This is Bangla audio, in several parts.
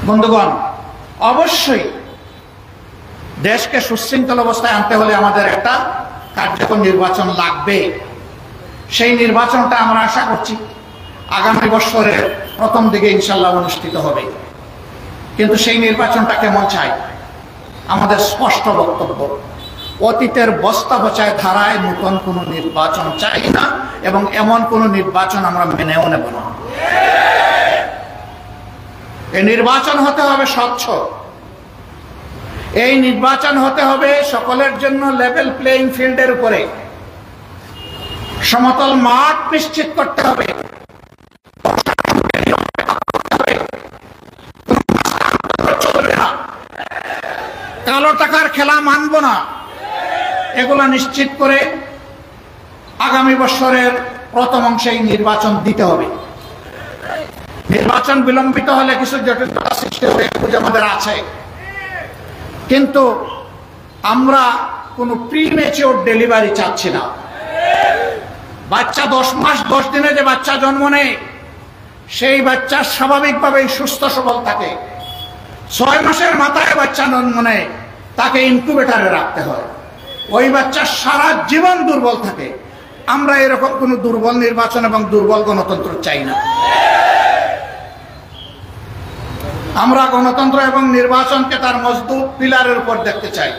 বন্ধুগণ, অবশ্যই দেশকে সুশৃঙ্খল অবস্থায় আনতে হলে আমাদের একটা কার্যকর নির্বাচন লাগবে। সেই নির্বাচনটা আমরা আশা করছি আগামী বছরের প্রথম দিকে ইনশাল্লাহ অনুষ্ঠিত হবে। কিন্তু সেই নির্বাচনটা কেমন চাই? আমাদের স্পষ্ট বক্তব্য, অতীতের বস্তা পচায় ধারায় নতুন কোনো নির্বাচন চাই না, এবং এমন কোনো নির্বাচন আমরা মেনেও নেব না। এই নির্বাচন হতে হবে স্বচ্ছ, এই নির্বাচন হতে হবে সকলের জন্য লেভেল প্লেইং ফিল্ডের উপরে, সমতল মাঠ নিশ্চিত করতে হবে। কালো টাকার খেলা মানব না, এগুলা নিশ্চিত করে আগামী বছরের প্রথম অংশে নির্বাচন দিতে হবে। নির্বাচন বিলম্বিত হলে কিছু জটিলতা সৃষ্টি হবে, আমাদের আছে, কিন্তু আমরা কোনো প্রিমেচিওর ডেলিভারি চাচ্ছি না। বাচ্চা 10 মাস 10 দিনে যে বাচ্চা জন্ম নেয়, সেই বাচ্চা স্বাভাবিকভাবেই সুস্থ সবল থাকে। 6 মাসের মাথায় বাচ্চা জন্ম নেয়, তাকে ইনকিউবেটরে রাখতে হয়, ওই বাচ্চা সারা জীবন দুর্বল থাকে। আমরা এরকম কোনো দুর্বল নির্বাচন এবং দুর্বল গণতন্ত্র চাই না। আমরা গণতন্ত্র এবং নির্বাচনকে তার মজবুত পিলারের উপর দেখতে চাই।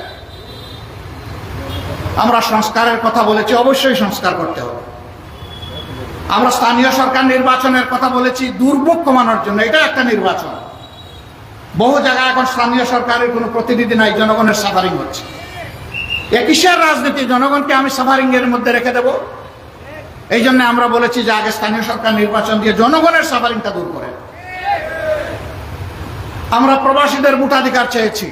আমরা সংস্কারের কথা বলেছি, অবশ্যই সংস্কার করতে হবে। আমরা স্থানীয় সরকার নির্বাচনের কথা বলেছি দুর্ভোগ কমানোর জন্য, এটা একটা নির্বাচন। বহু জায়গায় এখন স্থানীয় সরকারের কোনো প্রতিনিধি নাই, জনগণের সাফারিং হচ্ছে। কিসের রাজনীতি? জনগণকে আমি সাফারিং এর মধ্যে রেখে দেব? এই জন্য আমরা বলেছি যে আগে স্থানীয় সরকার নির্বাচন দিয়ে জনগণের সাফারিংটা দূর করে। আমরা প্রবাসীদের ভোটাধিকার চেয়েছি।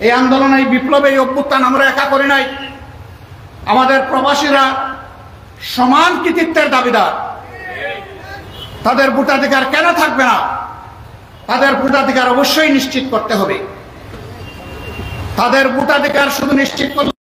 এই আন্দোলন, এই বিপ্লব, এই অভ্যুত্থান আমরা একা করি নাই। আমাদের প্রবাসীরা সমান কৃতিত্বের দাবিদার। তাদের ভোটাধিকার কেন থাকবে না? তাদের ভোটাধিকার অবশ্যই নিশ্চিত করতে হবে। তাদের ভোটাধিকার শুধু নিশ্চিত করলে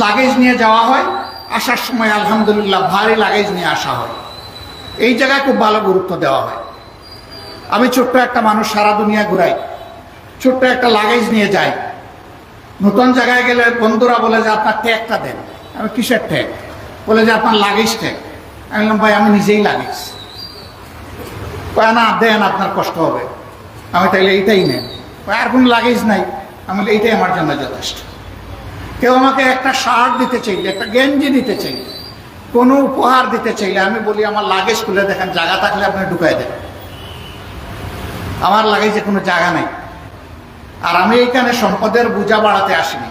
লাগেজ নিয়ে যাওয়া হয়, আসার সময় আলহামদুলিল্লাহ ভারী লাগেজ নিয়ে আসা হয়। এই জায়গায় খুব ভালো গুরুত্ব দেওয়া হয়। আমি ছোট্ট একটা মানুষ, সারা দুনিয়া ঘুরাই, ছোট্ট একটা লাগেজ নিয়ে যাই। নতুন জায়গায় গেলে বন্ধুরা বলে যে আপনার ট্যাগটা দেন। আমি কিসের ট্যাগ? বলে যে আপনার লাগেজ ট্যাগ। আমি বললাম ভাই আমি নিজেই লাগেজ। না দেন, আপনার কষ্ট হবে। আমি তাইলে এইটাই নেন। আর কোনো লাগেজ নাই। আমি এইটাই আমার জন্য যথেষ্ট। কেউ আমাকে একটা শার্ট দিতে চাইলে, একটা গেঞ্জি দিতে চাইলে, কোনো উপহার দিতে চাইলে আমি বলি আমার লাগেজ খুলে দেখেন, জায়গা থাকলে আপনি ঢুকাই দেন। আমার লাগেজে কোনো জায়গা নেই। আর আমি এইখানে সম্পদের বোঝা বাড়াতে আসিনি।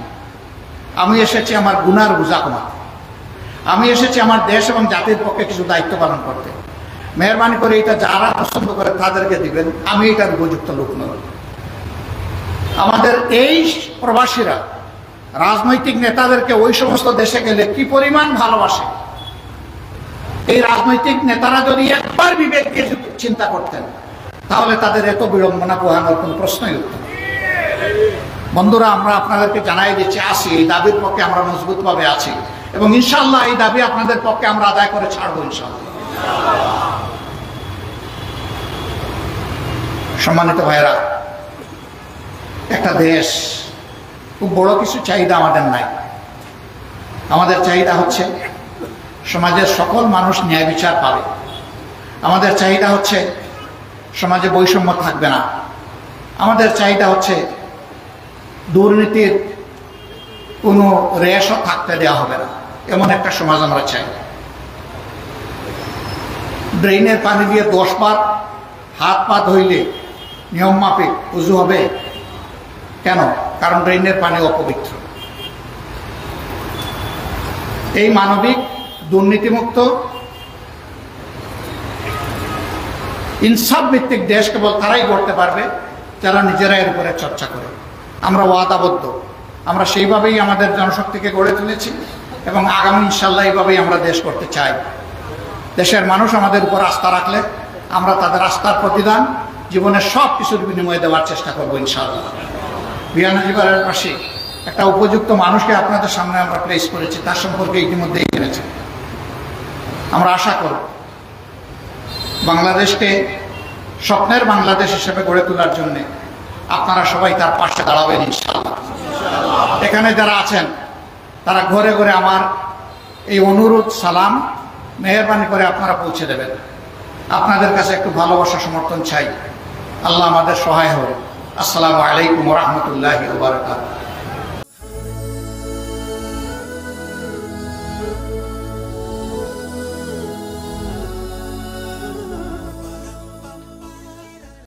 আমি এসেছি আমার গুনার বোঝা কমাতে। আমি এসেছি আমার দেশ এবং জাতির পক্ষে কিছু দায়িত্ব পালন করতে। মেহরবানি করে এটা যারা পছন্দ করে তাদেরকে দিবেন, আমি এটার উপযুক্ত লোক নই। আমাদের এই প্রবাসীরা রাজনৈতিক নেতাদেরকে ওই সমস্ত দেশে গেলে কি পরিমাণ ভালোবাসে। এই রাজনৈতিক নেতারা যদি একবার বিবেক দিয়ে চিন্তা করতেন, তাহলে তাদের এত বিড়ম্বনা পোহানোর কোন প্রশ্নই উঠত না। বন্ধুরা, আমরা আপনাদেরকে জানাই দিচ্ছি, আসি এই দাবির পক্ষে আমরা মজবুতভাবে আছি, এবং ইনশাআল্লাহ এই দাবি আপনাদের পক্ষে আমরা আদায় করে ছাড়বো ইনশাআল্লাহ। সম্মানিত ভাইরা, একটা দেশ, খুব বড় কিছু চাহিদা আমাদের নাই। আমাদের চাহিদা হচ্ছে সমাজের সকল মানুষ ন্যায় বিচার পাবে। আমাদের চাহিদা হচ্ছে সমাজে বৈষম্য থাকবে না। আমাদের চাহিদা হচ্ছে দুর্নীতির কোনো রেশও থাকতে দেওয়া হবে না, এমন একটা সমাজ আমরা চাই। ড্রেনের পানি দিয়ে 10 বার হাত পা ধুইলে নিয়ম মাফিক উজু হবে কেন? কারণ ড্রেনের পানি অপবিত্র। এই মানবিক, দুর্নীতিমুক্ত ইনসাফ ভিত্তিক দেশ কেবল তারাই গড়তে পারবে যারা নিজেরা এর উপরে চর্চা করে। আমরা ওয়াদাবদ্ধ, আমরা সেইভাবেই আমাদের জনশক্তিকে গড়ে তুলেছি এবং আগামী ইনশাল্লাহ এইভাবেই আমরা দেশ করতে চাই। দেশের মানুষ আমাদের উপর আস্থা রাখলে আমরা তাদের আস্থার প্রতিদান জীবনের সব কিছুর বিনিময়ে দেওয়ার চেষ্টা করবো ইনশাআল্লাহ। বিয়ানীবাজারের পাশে একটা উপযুক্ত মানুষকে আপনাদের সামনে আমরা প্লেস করেছি, তার সম্পর্কে ইতিমধ্যেই জেনেছেন। আমরা আশা করব বাংলাদেশকে স্বপ্নের বাংলাদেশ হিসেবে গড়ে তোলার জন্য আপনারা সবাই তার পাশে দাঁড়াবেন ইনশাআল্লাহ। এখানে যারা আছেন তারা ঘরে ঘরে আমার এই অনুরোধ সালাম মেহেরবানি করে আপনারা পৌঁছে দেবেন। আপনাদের কাছে একটু ভালোবাসা সমর্থন চাই। আল্লাহ আমাদের সহায় হোক। আসসালামু আলাইকুম ওয়া রাহমাতুল্লাহি ওয়া বারাকাতুহু।